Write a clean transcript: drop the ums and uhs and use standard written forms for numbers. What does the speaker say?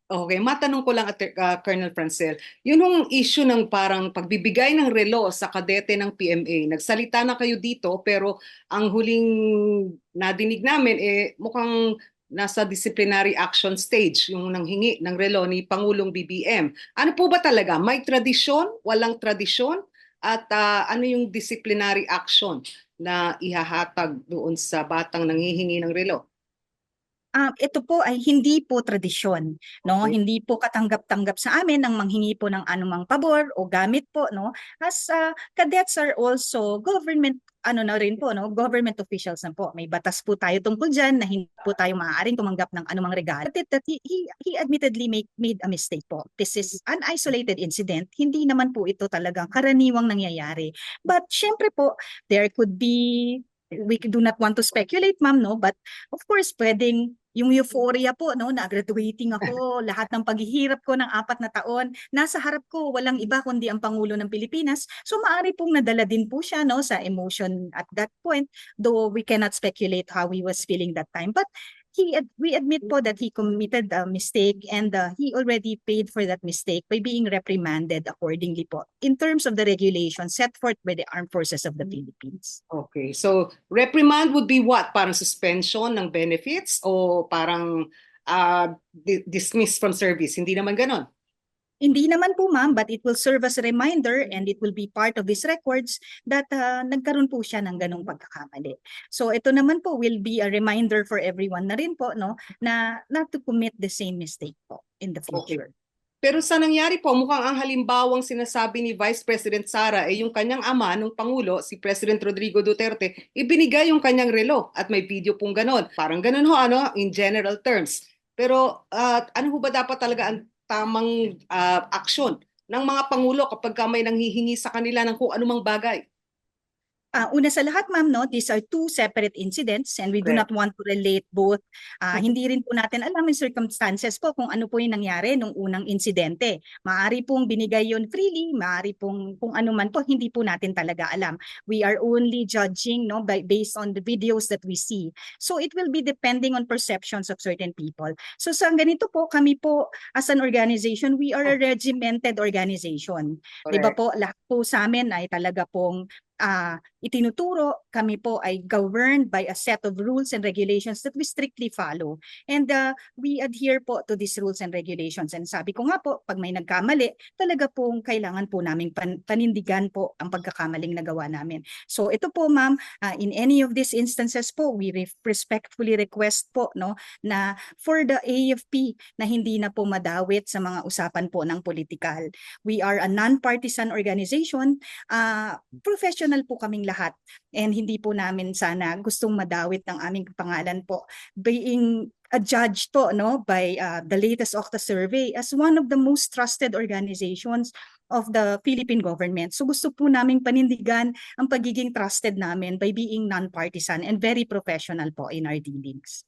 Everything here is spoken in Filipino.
Okay, matanong ko lang at Colonel Francel, yun yung issue ng parang pagbibigay ng relo sa kadete ng PMA. Nagsalita na kayo dito pero ang huling nadinig namin mukhang nasa disciplinary action stage yung nanghingi ng relo ni Pangulong BBM. Ano po ba talaga? May tradisyon? Walang tradisyon? At ano yung disciplinary action na ihahatag doon sa batang nanghihingi ng relo? Ito po ay hindi po tradisyon, no? Okay. Hindi po katanggap-tanggap sa amin ang manghingi po ng anumang pabor o gamit po, no? As cadets are also government ano na rin po, no? Government officials na po. May batas po tayo tungkol diyan na hindi po tayo maaaring tumanggap ng anumang regalo. That he admittedly made a mistake po. This is an isolated incident. Hindi naman po ito talagang karaniwang nangyayari. But syempre po, there could be we do not want to speculate, ma'am, no? But of course, pwedeng yung euphoria po, no, na graduating ako, lahat ng paghihirap ko ng 4 na taon, nasa harap ko, walang iba kundi ang Pangulo ng Pilipinas. So maari pong nadala din po siya, no, sa emotion at that point, though we cannot speculate how he was feeling that time. But we admit po that he committed a mistake and he already paid for that mistake by being reprimanded accordingly po in terms of the regulations set forth by the Armed Forces of the Philippines. Okay. So, reprimand would be what? Parang suspension ng benefits o parang dismiss from service? Hindi naman ganon. Hindi naman po, ma'am, but it will serve as a reminder and it will be part of his records that nagkaroon po siya ng ganong pagkakamali. So ito naman po will be a reminder for everyone na rin po, no, na not to commit the same mistake po in the Okay. future. Pero sa nangyari po, mukhang ang halimbawang sinasabi ni Vice President Sara ay yung kanyang ama nung Pangulo, si President Rodrigo Duterte, ibinigay yung kanyang relo at may video pong ganon. Parang ganon ho, ano, in general terms. Pero ano ho ba dapat talaga ang tamang aksyon ng mga Pangulo kapag may nanghihingi sa kanila ng kung anumang bagay? Una sa lahat, ma'am, no, these are two separate incidents and we do not Correct. want to relate both. Hindi rin po natin alam yung circumstances po kung ano po yung nangyari nung unang insidente. Maari pong binigay yon freely, maari pong kung ano man po, hindi po natin talaga alam. We are only judging, no, based on the videos that we see. So it will be depending on perceptions of certain people. So sa ganito po, kami po as an organization, we are a regimented organization. 'Di ba Correct. po, lahat po sa amin ay talaga pong itinuturo, kami po ay governed by a set of rules and regulations that we strictly follow. And we adhere po to these rules and regulations. And sabi ko nga po, pag may nagkamali, talaga pong kailangan po naming panindigan po ang pagkakamaling nagawa namin. So ito po, ma'am, in any of these instances po, we respectfully request po, no, na for the AFP na hindi na po madawit sa mga usapan po ng politikal. We are a non-partisan organization, professional po kaming lahat and hindi po namin sana gustong madawit ng aming pangalan po being adjudged po, no, by the latest Okta survey as one of the most trusted organizations of the Philippine government. So gusto po naming panindigan ang pagiging trusted namin by being non-partisan and very professional po in our dealings.